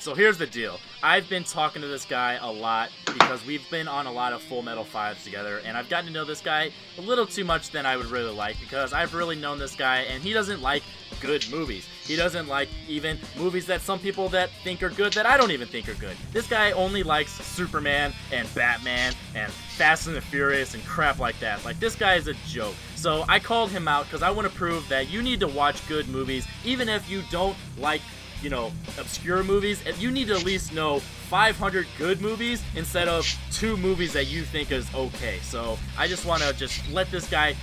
so here's the deal. I've been talking to this guy a lot because we've been on a lot of Full Metal 5s together, and I've gotten to know this guy a little too much than I would really like, because I've really known this guy, and he doesn't like good movies. He doesn't like even movies that some people that think are good that I don't even think are good. This guy only likes Superman and Batman and Fast and the Furious and crap like that. Like, this guy is a joke. So I called him out because I want to prove that you need to watch good movies, even if you don't like, you know, obscure movies. You need to at least know 500 good movies instead of 2 movies that you think is okay. So I just want to just let this guy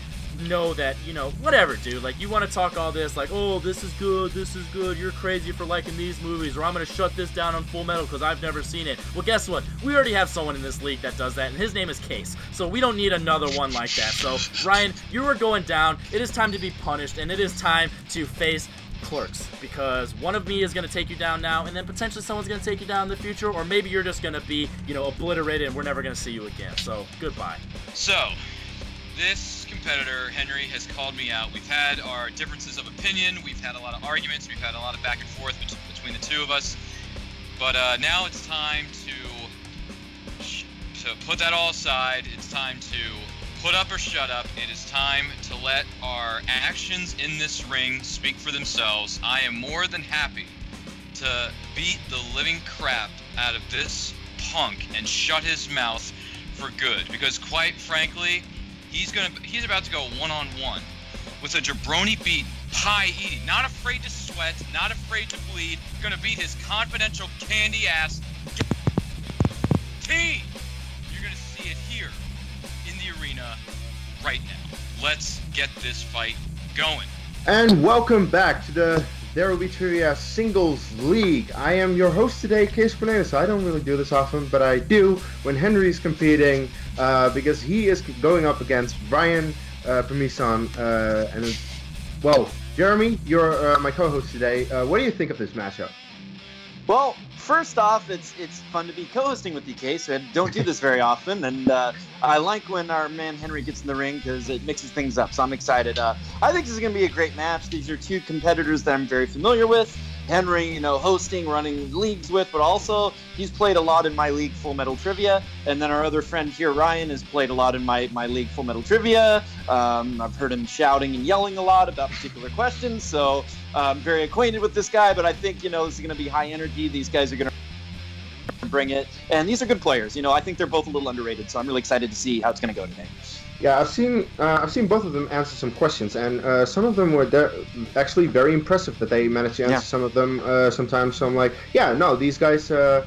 know that, you know, whatever, dude. Like, you want to talk all this, like, oh, this is good, you're crazy for liking these movies, or I'm going to shut this down on Full Metal because I've never seen it. Well, guess what? We already have someone in this league that does that, and his name is Kees. So we don't need another one like that. So, Ryan, you are going down. It is time to be punished, and it is time to face Clerks, because one of me is going to take you down now, and then potentially someone's going to take you down in the future, or maybe you're just going to be, you know, obliterated and we're never going to see you again. So, goodbye. So, this competitor, Henry, has called me out. We've had our differences of opinion, we've had a lot of arguments, we've had a lot of back and forth between the two of us, but now it's time to put that all aside. It's time to put up or shut up. It is time to let our actions in this ring speak for themselves. I am more than happy to beat the living crap out of this punk and shut his mouth for good, because quite frankly, he's about to go one-on-one with a jabroni beat, pie eating, not afraid to sweat, not afraid to bleed, gonna beat his confidential candy ass team. You're gonna see it here in the arena right now. Let's get this fight going. And welcome back to the There Will Be Trivia Singles League. I am your host today, Kees. I don't really do this often, but I do when Henry's competing, because he is going up against Ryan Permison. And well, Jeremy, you're my co-host today. What do you think of this matchup? Well, first off, it's fun to be co-hosting with you, Kees. I don't do this very often, and I like when our man Henry gets in the ring because it mixes things up, so I'm excited. I think this is going to be a great match. These are two competitors that I'm very familiar with. Henry, you know, hosting, running leagues with, but also he's played a lot in my league, Full Metal Trivia, and then our other friend here, Ryan, has played a lot in my league, Full Metal Trivia. I've heard him shouting and yelling a lot about particular questions, so I'm very acquainted with this guy, but I think, you know, this is going to be high energy. These guys are going to bring it, and these are good players. You know, I think they're both a little underrated, so I'm really excited to see how it's going to go today. Yeah, I've seen both of them answer some questions, and some of them were actually very impressive that they managed to answer some of them sometimes. So I'm like, yeah, no, these guys. I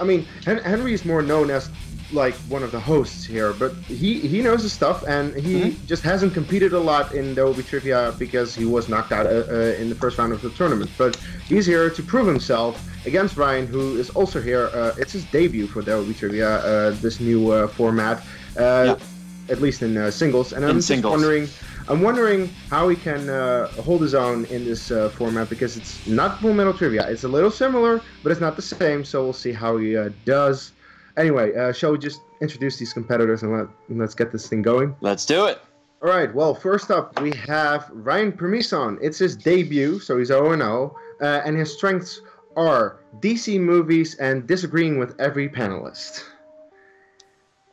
mean, Henry is more known as like one of the hosts here, but he knows his stuff, and he just hasn't competed a lot in the OB Trivia because he was knocked out in the first round of the tournament. But he's here to prove himself against Ryan, who is also here. It's his debut for the OB Trivia, this new format. At least in singles, and I'm wondering how he can hold his own in this format, because it's not Full Metal Trivia. It's a little similar, but it's not the same, so we'll see how he does. Anyway, shall we just introduce these competitors and let's get this thing going? Let's do it. All right, well, first up, we have Ryan Permison. It's his debut, so he's 0-0, and his strengths are DC movies and disagreeing with every panelist.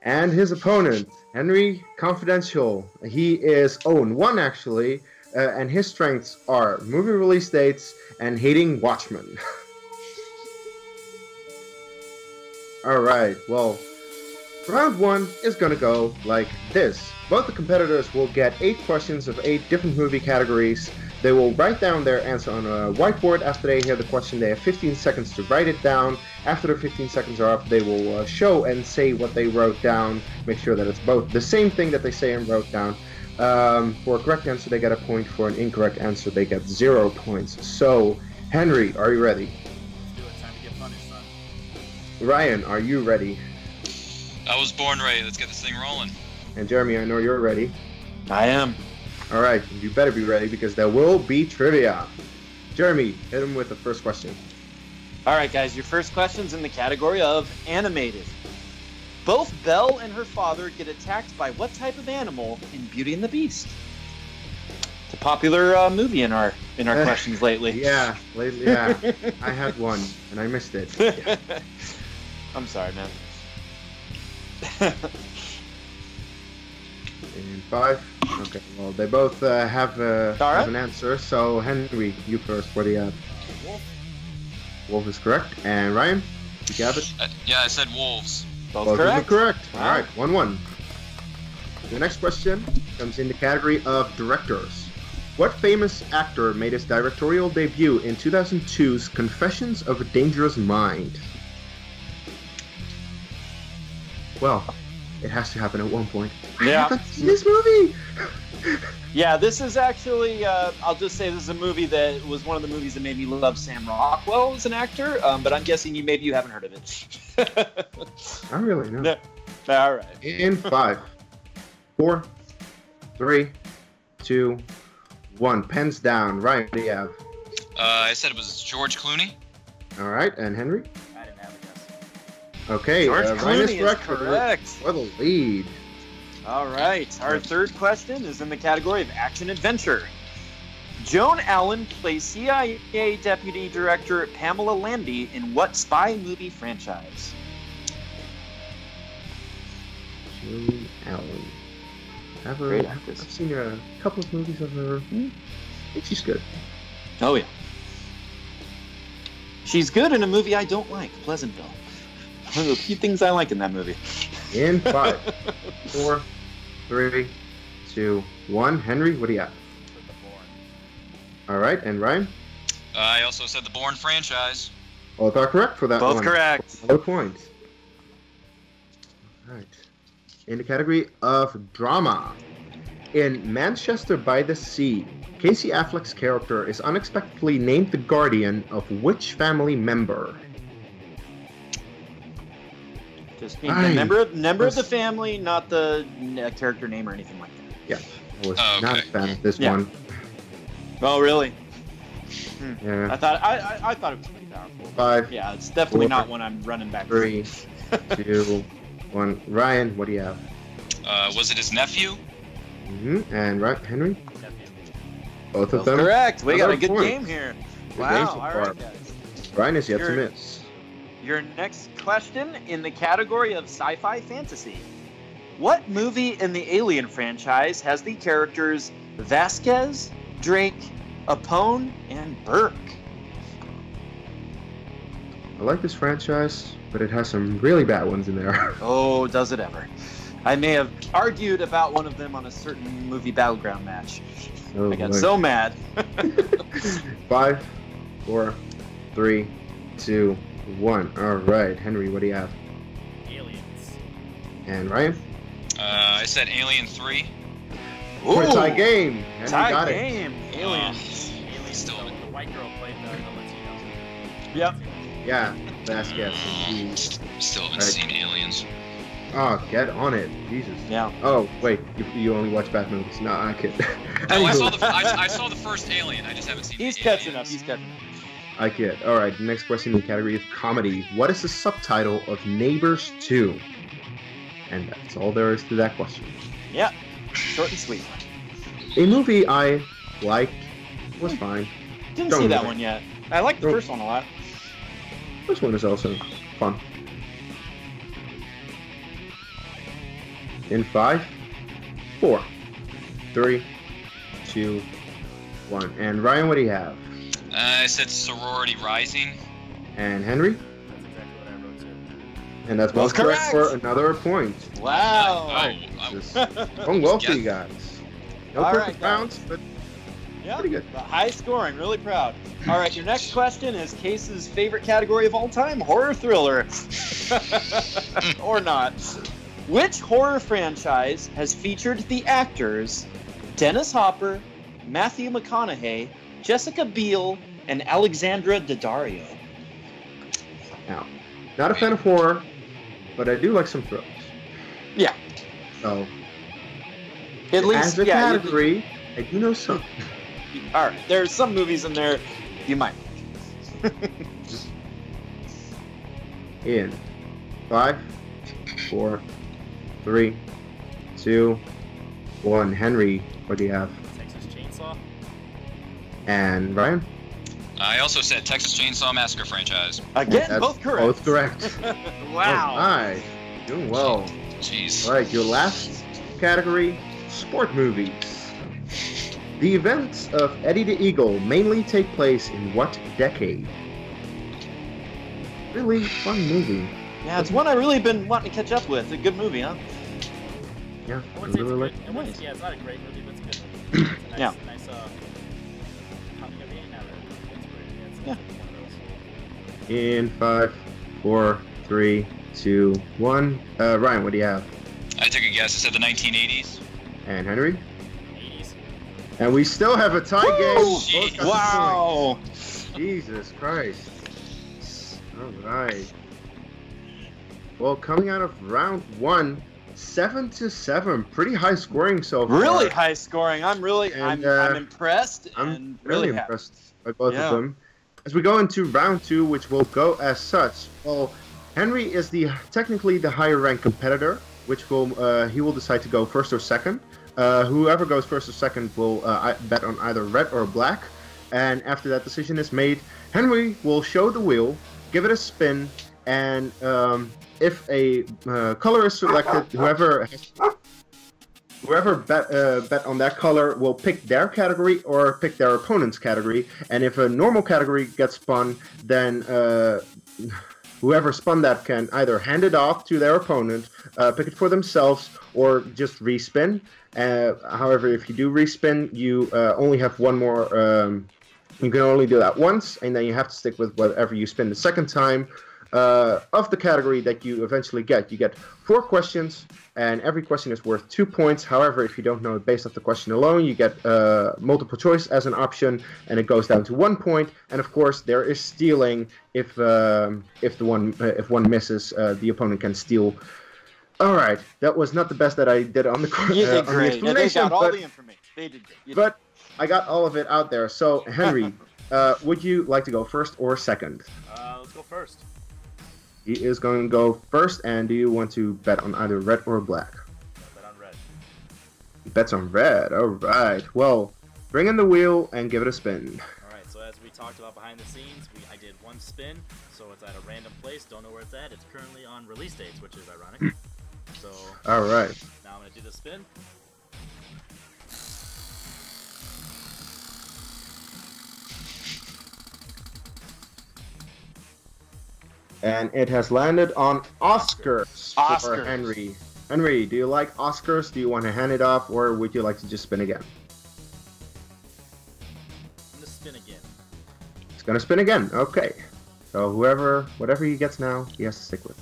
And his opponent, Henry Confidential. He is 0-1 actually, and his strengths are movie release dates and hating Watchmen. Alright, well, round 1 is gonna go like this. Both the competitors will get 8 questions of 8 different movie categories. They will write down their answer on a whiteboard. After they hear the question, they have 15 seconds to write it down. After the 15 seconds are up, they will show and say what they wrote down. Make sure that it's both the same thing that they say and wrote down. For a correct answer, they get a point. For an incorrect answer, they get 0 points. So, Henry, are you ready? Do it. Time to get punished, son. Ryan, are you ready? I was born ready. Let's get this thing rolling. And Jeremy, I know you're ready. I am. Alright, you better be ready because there will be trivia. Jeremy, hit him with the first question. Alright guys, your first question's in the category of animated. Both Belle and her father get attacked by what type of animal in Beauty and the Beast? It's a popular movie in our questions lately. Yeah, I had one and I missed it. Yeah. I'm sorry, man. In 5. Okay, well, they both have an answer. So, Henry, you first. What do you have? Wolf. Wolf is correct. And Ryan, you have it? Yeah, I said wolves. Both are correct. Wow. All right, 1-1. The next question comes in the category of directors. What famous actor made his directorial debut in 2002's Confessions of a Dangerous Mind? Well, it has to happen at one point. Yeah. I haven't seen this movie! Yeah, this is actually, I'll just say this is a movie that was one of the movies that made me love Sam Rockwell as an actor, but I'm guessing maybe you haven't heard of it. I really know. No. All right. In 5, 4, 3, 2, 1. Pens down. Ryan, what do you have? I said it was George Clooney. All right, and Henry? I didn't have a guess. Okay, George Ryan Clooney is is correct. for the lead. All right. Our third question is in the category of action-adventure. Joan Allen plays CIA Deputy Director Pamela Landy in what spy movie franchise? Joan Allen. Great I've actress. seen a couple of movies of her. I think she's good. Oh, yeah. She's good in a movie I don't like, Pleasantville. One of the few things I like in that movie. In 5, 4, 3, 2, 1. Henry, what do you have? The Bourne. All right, and Ryan? I also said the Bourne franchise. Both are correct for that one. Both correct. No points. All right. In the category of drama. In Manchester by the Sea, Casey Affleck's character is unexpectedly named the guardian of which family member? Just being a member of the family, not the character name or anything like that. Yeah, I was Oh, not a okay. fan of this one. Oh, really? Yeah. I thought it was pretty powerful. 5, Yeah, it's definitely 4, not one I'm running back. 3, 2, 1. Ryan, what do you have? Was it his nephew? And Henry? Nephew. Both of That's them? correct. We got a good Another game point. here. Good Wow. game so All far. right, guys. Ryan is yet to You're- miss. Your next question in the category of sci-fi fantasy. What movie in the Alien franchise has the characters Vasquez, Drake, Apone, and Burke? I like this franchise, but it has some really bad ones in there. Oh, does it ever? I may have argued about one of them on a certain movie battleground match. Oh, I got boy. so mad. 5, 4, 3, 2, 1. All right, Henry, what do you have? Aliens. And Ryan? I said Alien 3. For a tie Ooh, game. Henry tie got game. Aliens. Aliens. Still- The white girl played the Latino. Yep. it. Yeah, Vasquez. Still haven't Right. seen Aliens. Oh, get on it. Jesus. Yeah. Oh, wait, you only watch bad movies. No, I kid. No, I saw the first Alien. I just haven't seen. He's the catching up. Aliens. He's catching up. I kid. All right, next question in the category of comedy. What is the subtitle of Neighbors 2? And that's all there is to that question. Yeah. Short and sweet. A movie I liked, was fine. Didn't Don't see that worry. one yet. I like the Don't- first one a lot. This one is also fun. In 5, 4, 3, 2, 1. And Ryan, what do you have? I said Sorority Rising. And Henry? That's exactly what I wrote too. And that's both Both correct correct. for another point. Wow. Just going well for you guys. No All perfect right, bounce, but Yeah, pretty good. but high scoring, really proud. All right, your next question is Case's favorite category of all time, horror thriller. Or not. Which horror franchise has featured the actors Dennis Hopper, Matthew McConaughey, Jessica Biel, and Alexandra Daddario? now, not a fan of horror, but I do like some thrillers. Yeah, So, at least, as a yeah. category, I do know some. All right, there's some movies in there you might. In 5, 4, 3, 2, 1. Henry, what do you have? Texas Chainsaw. And Ryan? I also said Texas Chainsaw Massacre franchise. Again, That's both correct. Both correct. Wow. Alright, doing well. Jeez. Alright, your last category, sport movies. The events of Eddie the Eagle mainly take place in what decade? Really fun movie. Yeah, it's one I really been wanting to catch up with. A good movie, huh? Yeah, I I wouldn't say it's really good. like. It was, yeah, it's not a great movie, but it's a good movie. It's a nice, Yeah. nice coming of age narrative. It's great. Yeah, Yeah. One of those. In 5, 4, 3, 2, 1. Ryan, what do you have? I took a guess. I said the 1980s. And Henry? 80s. And we still have a tie game. Both got the Wow. point. Jesus Christ. Alright. Well, coming out of round 1, 7-7. Pretty high scoring so far. Really high scoring. I'm impressed. I'm and really happy. impressed by both Yeah. of them. As we go into round 2, which will go as such. Well, Henry is technically the higher ranked competitor, which will he will decide to go first or second. Whoever goes first or second will bet on either red or black. And after that decision is made, Henry will show the wheel, give it a spin, and if a color is selected, whoever bet on that color will pick their category or pick their opponent's category. And if a normal category gets spun, then whoever spun that can either hand it off to their opponent, pick it for themselves, or just respin. However, if you do respin, you only have one more. You can only do that once, and then you have to stick with whatever you spin the second time. Of the category that you eventually get. You get 4 questions, and every question is worth 2 points. However, if you don't know it based off the question alone, you get multiple choice as an option, and it goes down to 1 point. And of course, there is stealing. If one misses, the opponent can steal. All right, that was not the best that I did on the You did on the great. Yeah, they explanation, got all but, the information. They did good. but I got all of it out there. So Henry, would you like to go first or second? Let's go first. He is going to go first, and do you want to bet on either red or black? Bet on red. He bets on red. All right. Well, bring in the wheel and give it a spin. All right. So as we talked about behind the scenes, I did one spin, so it's at a random place. Don't know where it's at. It's currently on release dates, which is ironic. So. All right. Now I'm gonna do the spin. And it has landed on Oscars for Oscars. Henry. Henry, do you like Oscars? Do you want to hand it off, or would you like to just spin again? I'm gonna spin again. It's going to spin again. Okay. So whatever he gets now, he has to stick with.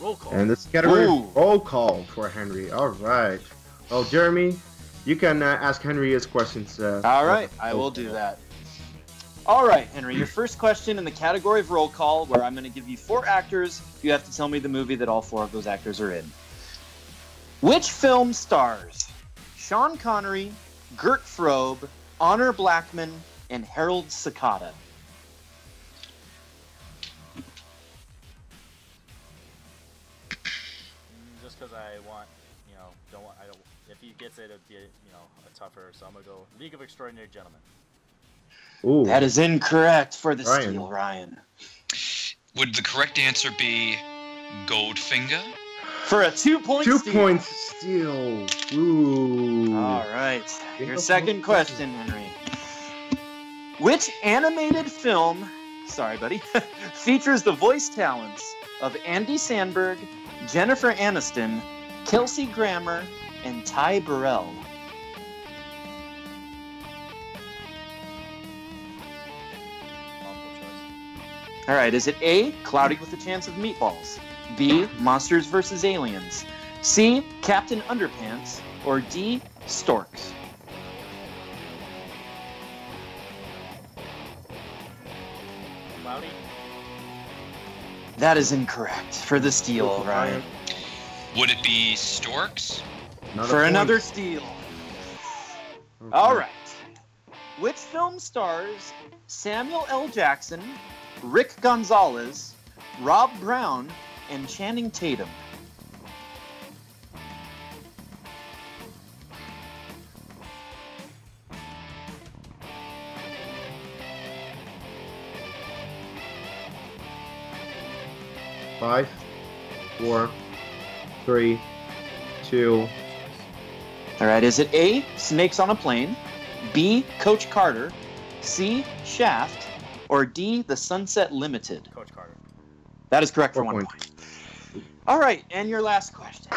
Roll call. And this category Ooh. roll call for Henry. All right. Well, Jeremy, you can ask Henry his questions. All right, I will do that. All right, Henry, your first question in the category of roll call, where I'm going to give you 4 actors. You have to tell me the movie that all 4 of those actors are in. Which film stars Sean Connery, Gert Frobe, Honor Blackman, and Harold Sakata? Just because I want, if he gets it, it'd be, a tougher. So I'm gonna go League of Extraordinary Gentlemen. Ooh. That is incorrect for the Ryan. steal, Ryan. Would the correct answer be Goldfinger? For a 2-point 2 steal. points steal. Ooh. All right. Give Your us second one question, Henry. Which animated film, sorry, buddy, features the voice talents of Andy Samberg, Jennifer Aniston, Kelsey Grammer, and Ty Burrell? Multiple choice. All right. Is it A, Cloudy with a Chance of Meatballs, B, Monsters vs. Aliens, C, Captain Underpants, or D, Storks? Cloudy. That is incorrect for the steal, Ryan. Would it be Storks? For another steal. Okay. All right. Which film stars Samuel L. Jackson, Rick Gonzalez, Rob Brown, and Channing Tatum? 5, 4, 3, 2. All right, is it A, Snakes on a Plane, B, Coach Carter, C, Shaft, or D, The Sunset Limited? Coach Carter. That is correct for 4 1 points. point. All right, and your last question.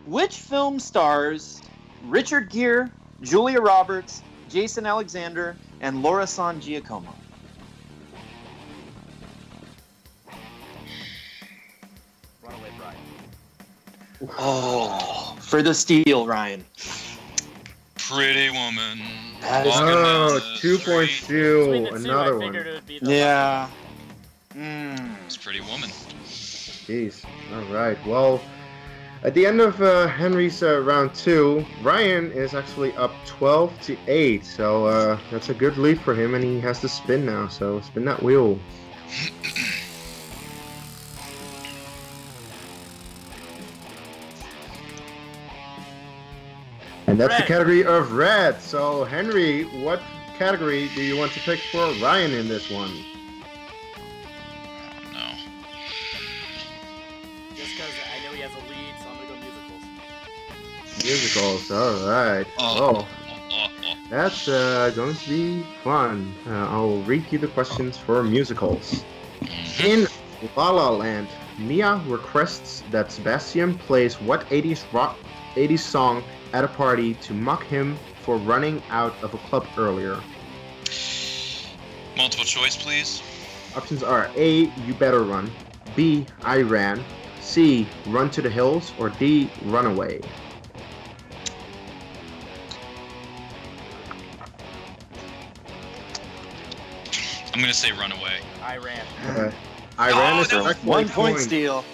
Which film stars Richard Gere, Julia Roberts, Jason Alexander, and Laura San Giacomo? Runaway Bride. Oh, for the steal, Ryan. Pretty Woman. That is- Walking down Oh, the 2 street. points Between to the two, another I figured one. it would be the Yeah. It's Pretty Woman. Jeez. All right. Well, at the end of Henry's round 2, Ryan is actually up 12-8. So that's a good lead for him, and he has to spin now. So spin that wheel. And that's the Red. category of red. So Henry, what category do you want to pick for Ryan in this one? No. Just because I know he has a lead, so I'm going to go musicals. Musicals. All right. Oh. That's going to be fun. I'll read you the questions for musicals. In La La Land, Mia requests that Sebastian plays what 80s song at a party to mock him for running out of a club earlier. Multiple choice, please. Options are A, You Better Run, B, I Ran, C, Run to the Hills, or D, Runaway. I'm gonna say Runaway. I ran. I Ran is no. correct. 1 point steal.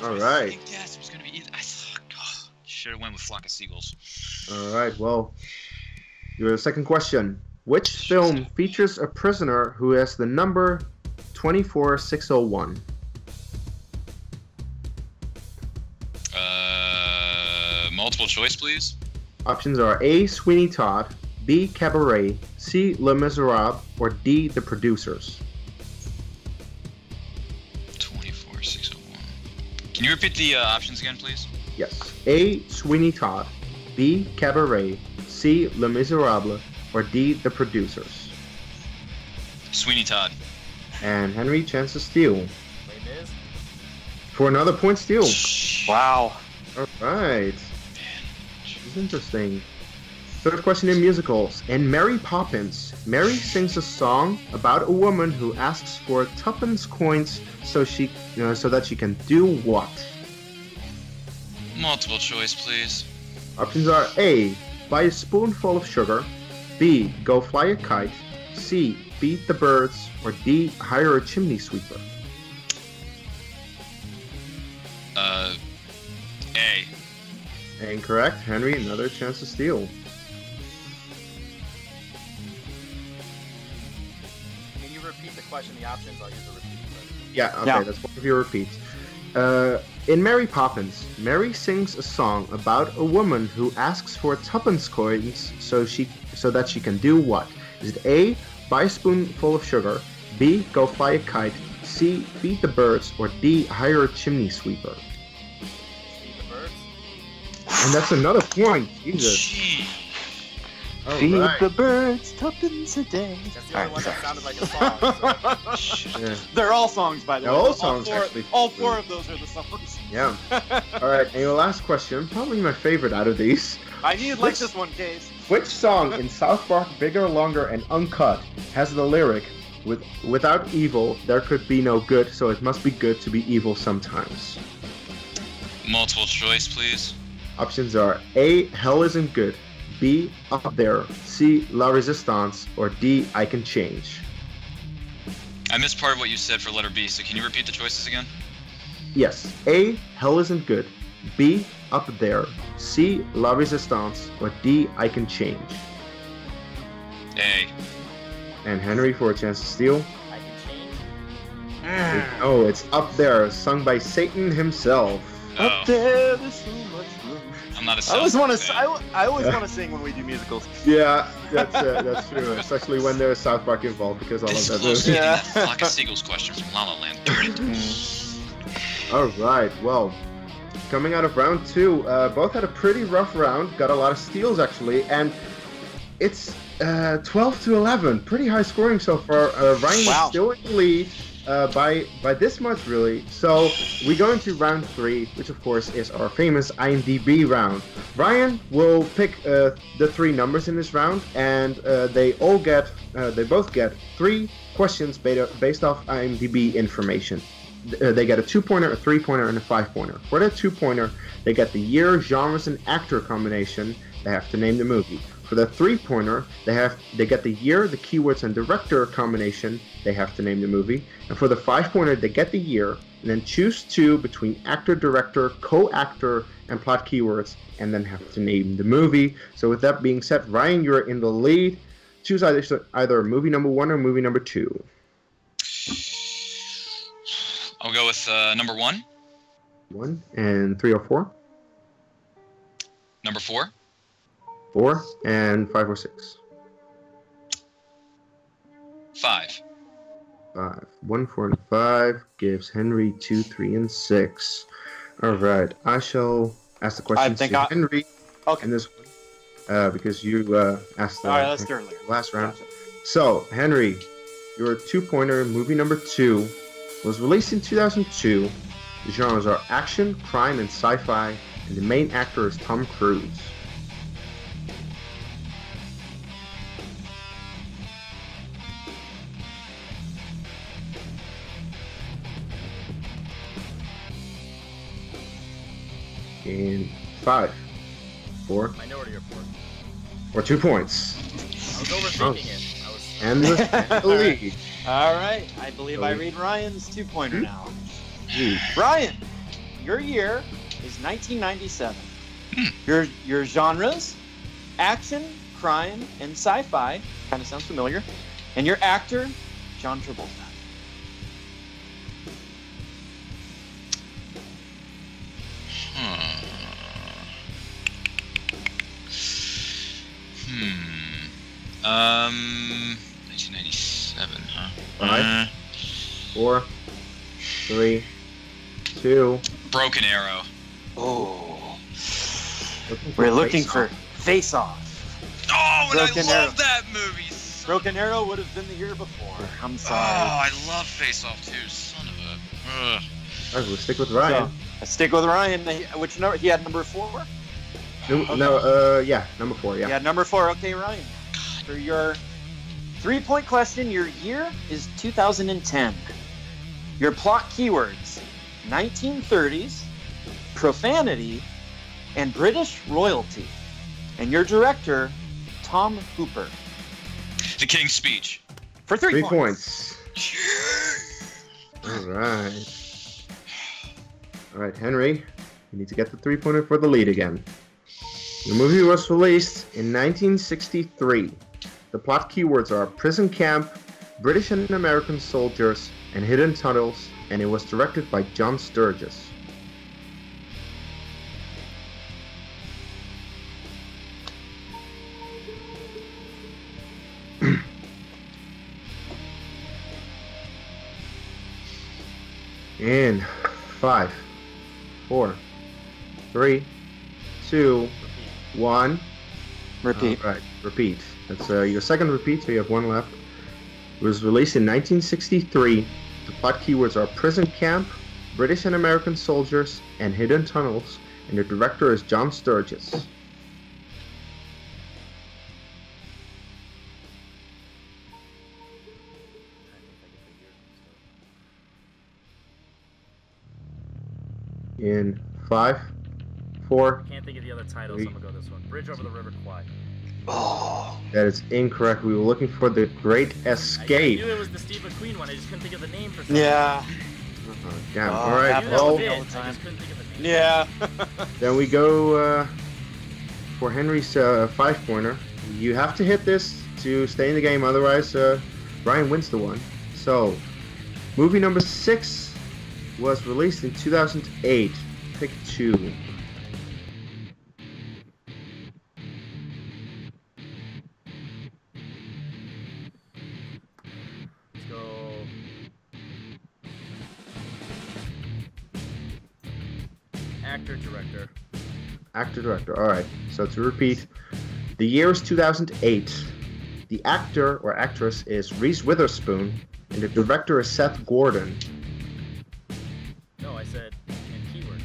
All right. Yes, it was gonna be. I thought. Should have went with Flock of Seagulls. All right, well, your second question. Which film features a prisoner who has the number 24601? Multiple choice, please. Options are A, Sweeney Todd, B, Cabaret, C, Les Miserables, or D, The Producers. 24601. Can you repeat the options again, please? Yes. A, Sweeney Todd, B, Cabaret, C, Les Miserables, or D, The Producers. Sweeney Todd. And Henry, chance to steal. Les Mis? For another point steal. Wow. All right. This is interesting. Third question in musicals. In Mary Poppins, Mary sings a song about a woman who asks for tuppence coins so that she can do what? Multiple choice, please. Options are A, buy a spoonful of sugar, B, go fly a kite, C, beat the birds, or D, hire a chimney sweeper. A. Incorrect. Henry, another chance to steal. Can you repeat the question, the options? I'll use the repeat. Yeah, okay, Yeah. that's one of your repeats. In Mary Poppins, Mary sings a song about a woman who asks for tuppence coins so that she can do what? Is it A, buy a spoonful of sugar, B, go fly a kite, C, feed the birds, or D, hire a chimney sweeper? Feed the birds? And that's another point. Jesus. Gee. All Feed right. the birds tuppence a day. That's the only one that sounded like a song. Yeah. They're all songs, by the They're way. all songs, four, actually. All four of those are the songs. Yeah. All right, and your last question, probably my favorite out of these. I need like this one, Kees. Which song in South Park Bigger, Longer, and Uncut has the lyric, without evil, there could be no good, so it must be good to be evil sometimes? Multiple choice, please. Options are A, Hell Isn't Good, B, Up There, C, La Resistance, or D, I Can Change. I missed part of what you said for letter B, so can you repeat the choices again? Yes, A, Hell Isn't Good, B, Up There, C, La Resistance, or D, I Can Change. A. And Henry for a chance to steal. I can change. Oh, it's Up There, sung by Satan himself. Up there, there's so much room. I'm not a I always want to. fan. I always want to sing when we do musicals. Yeah, that's true, especially when there's South Park involved, because all of This that close to movie. getting Yeah. that Flock of Seagulls question from La La Land. Darn it. All right. Well, coming out of round 2, both had a pretty rough round. Got a lot of steals actually, and it's 12-11. Pretty high scoring so far. Ryan is still in the lead by this much really. So we go into round 3, which of course is our famous IMDb round. Ryan will pick the 3 numbers in this round, and they both get 3 questions based off IMDb information. They get a 2-pointer, a 3-pointer, and a 5-pointer. For the 2-pointer, they get the year, genres, and actor combination. They have to name the movie. For the 3-pointer, they get the year, the keywords, and director combination. They have to name the movie. And for the 5-pointer, they get the year, and then choose 2 between actor, director, co-actor, and plot keywords, and then have to name the movie. So with that being said, Ryan, you're in the lead. Choose either movie number 1 or movie number 2. I'll go with number 1. 1 and 3 or 4. Number 4. 4 and 5 or 6. 5. 5. 1, 4, and 5 gives Henry 2, 3, and 6. All right. I shall ask the questions to Henry in this one because you asked the last round. Gotcha. So, Henry, your 2-pointer, movie number 2, was released in 2002. The genres are action, crime, and sci-fi, and the main actor is Tom Cruise. In 5, 4, Minority Report. or 2 points. I was overthinking it. And the lead. All right. I believe I read Ryan's 2-pointer now. Lead. Ryan, your year is 1997. Your genres, action, crime, and sci-fi. Kind of sounds familiar. And your actor, John Travolta. Hmm. 1997, huh? 5, 4, 3, 2. Broken Arrow. Oh. We're looking for Face Off. Oh, and Broken I Arrow. love that movie. Broken Arrow would have been the year before. I'm sorry. Oh, I love Face Off too. Son of a. Ugh. All right, we'll stick with Ryan. So, I stick with Ryan. Which number? He had number 4? Yeah, number 4, yeah. Yeah, number 4. Okay, Ryan. For your 3-point question, your year is 2010. Your plot keywords, 1930s, profanity, and British royalty. And your director, Tom Hooper. The King's Speech. For 3 points. All right. All right, Henry, you need to get the 3-pointer for the lead again. The movie was released in 1963. The plot keywords are prison camp, British and American soldiers, and hidden tunnels, and it was directed by John Sturges. In 5, 4, 3, 2, 1. Repeat. All right, repeat. That's your second repeat, so you have 1 left. It was released in 1963. The plot keywords are prison camp, British and American soldiers, and hidden tunnels, and the director is John Sturges. In 5, 4. Can't think of the other titles, so I'm gonna go this one. Bridge over the River Kwai. Oh. That is incorrect. We were looking for The Great Escape. I knew it was the Steve McQueen one. I just couldn't think of the name for some Yeah. Oh, damn. Oh, All right. I knew that Well, was it. I just couldn't think of the name. Yeah. then we go for Henry's 5-pointer. You have to hit this to stay in the game. Otherwise, Ryan wins the one. So, movie number 6 was released in 2008. Pick 2. Let's go. Actor, director. Actor, director. All right. So to repeat, the year is 2008. The actor or actress is Reese Witherspoon, and the director is Seth Gordon. No, I said in keywords.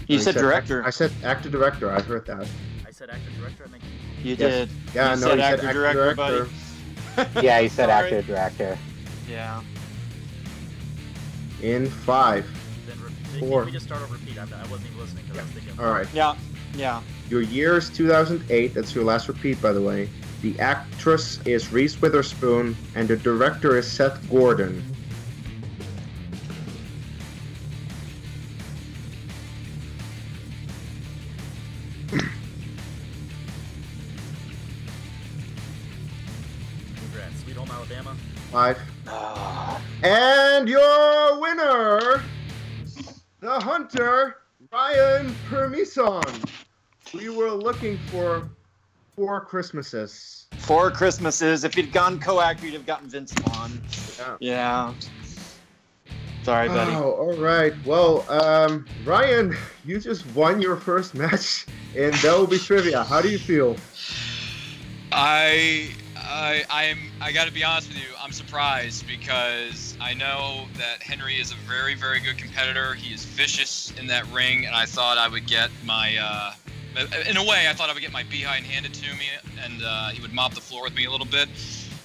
You said director. I said actor, director. I heard that. I said actor, director. I meant keywords. You did. Yeah, you no, said he said actor, actor, director, director. buddy. Yeah, he said Sorry. actor, director. Yeah. In 5. Then 4. Can we just start over repeat? I wasn't even listening because I was thinking. All right. Yeah. Yeah. Your year is 2008. That's your last repeat, by the way. The actress is Reese Witherspoon, and the director is Seth Gordon. Congrats. Sweet Home Alabama. 5. And your winner, the hunter, Ryan Permison. We were looking for 4 Christmases. 4 Christmases. If he'd gone co-actor, he'd have gotten Vince Vaughn. Yeah. Sorry, buddy. Oh, all right. Well, Ryan, you just won your first match in That Will Be Trivia. How do you feel? I got to be honest with you. I'm surprised because I know that Henry is a very, very good competitor. He is vicious in that ring, and I thought I would get my, in a way, I thought I would get my behind handed to me, and he would mop the floor with me a little bit.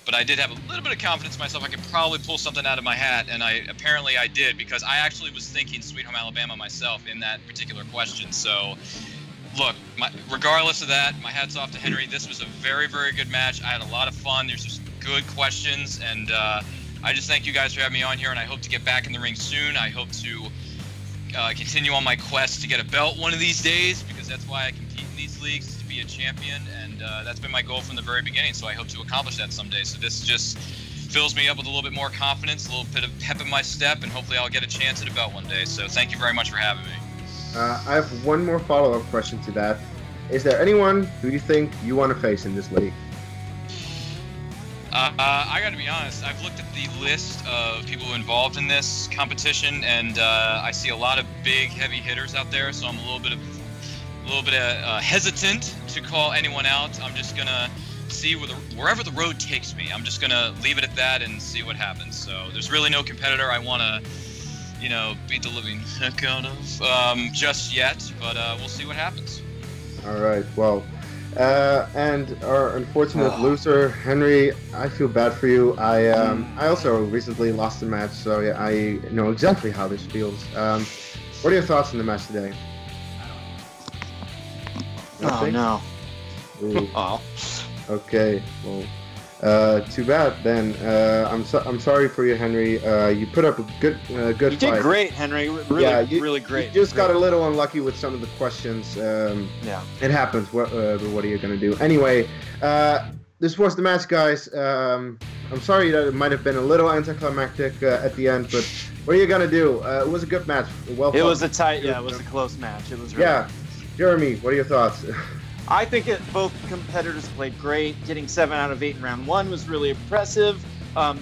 But I did have a little bit of confidence in myself. I could probably pull something out of my hat, and apparently I did, because I actually was thinking Sweet Home Alabama myself in that particular question. So, look, regardless of that, my hat's off to Henry. This was a very, very good match. I had a lot of fun. There's just good questions, and I just thank you guys for having me on here, and I hope to get back in the ring soon. I hope to continue on my quest to get a belt one of these days, because that's why I compete in these leagues, to be a champion, and that's been my goal from the very beginning, so I hope to accomplish that someday. So this just fills me up with a little bit more confidence, a little bit of pep in my step, and hopefully I'll get a chance at a belt one day. So thank you very much for having me. I have one more follow-up question to that. Is there anyone who you think you want to face in this league? I got to be honest. I've looked at the list of people involved in this competition, and I see a lot of big, heavy hitters out there. So I'm a little bit hesitant to call anyone out. I'm just gonna see wherever the road takes me. I'm just gonna leave it at that and see what happens. So there's really no competitor I want to, beat the living heck out of just yet. But we'll see what happens. All right. Well. And our unfortunate loser, Henry, I feel bad for you. I also recently lost a match, so yeah, I know exactly how this feels. What are your thoughts on the match today? Oh, no. Ooh. Oh. Okay, well, too bad then. I'm sorry for you, Henry. You put up a good fight. You did great, Henry. Really, really great. You just got a little unlucky with some of the questions. Yeah. It happens. What are you gonna do? Anyway, this was the match, guys. I'm sorry that it might have been a little anticlimactic at the end, but what are you gonna do? It was a good match. It was a tight. Yeah, it was a close match. It was. Really yeah. Jeremy, what are your thoughts? I think both competitors played great. Getting 7 out of 8 in round 1 was really impressive.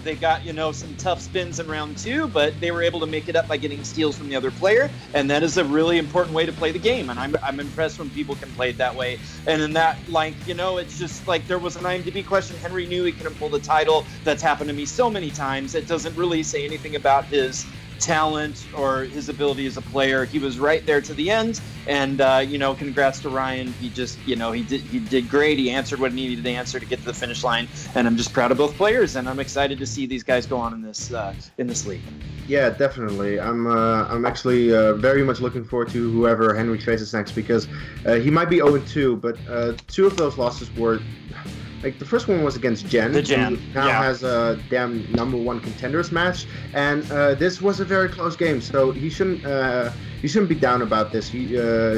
They got, some tough spins in round 2, but they were able to make it up by getting steals from the other player, and that is a really important way to play the game, and I'm impressed when people can play it that way. And in that, it's just like there was an IMDb question. Henry knew he couldn't pull the title. That's happened to me so many times. It doesn't really say anything about his talent or his ability as a player. He was right there to the end, and congrats to Ryan. He just he did great. He answered what he needed to answer to get to the finish line, and I'm just proud of both players, and I'm excited to see these guys go on in this league. Yeah, definitely. I'm actually very much looking forward to whoever Henry faces next, because he might be 0-2, but 2 of those losses were. Like, the first one was against Jen, who now has a damn #1 contenders match, and this was a very close game. So he shouldn't be down about this. He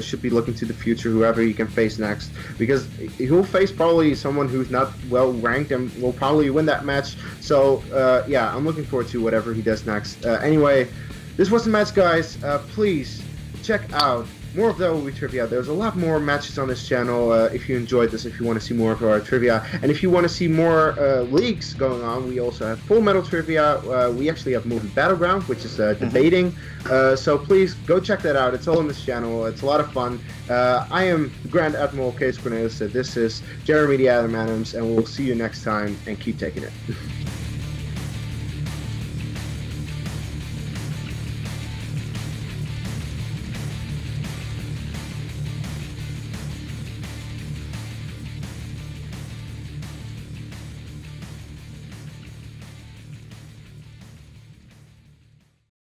should be looking to the future, whoever he can face next, because he'll face probably someone who's not well ranked and will probably win that match. So yeah, I'm looking forward to whatever he does next. Anyway, this was the match, guys. Please check out more of that will be trivia. There's a lot more matches on this channel. If you enjoyed this, if you want to see more of our trivia, and if you want to see more leagues going on, we also have Full Metal trivia. We actually have Movie Battleground, which is debating. So please go check that out. It's all on this channel. It's a lot of fun. I am Grand Admiral Kees Cornelisse. This is Jeremy the Adam Adams, and we'll see you next time. And keep taking it.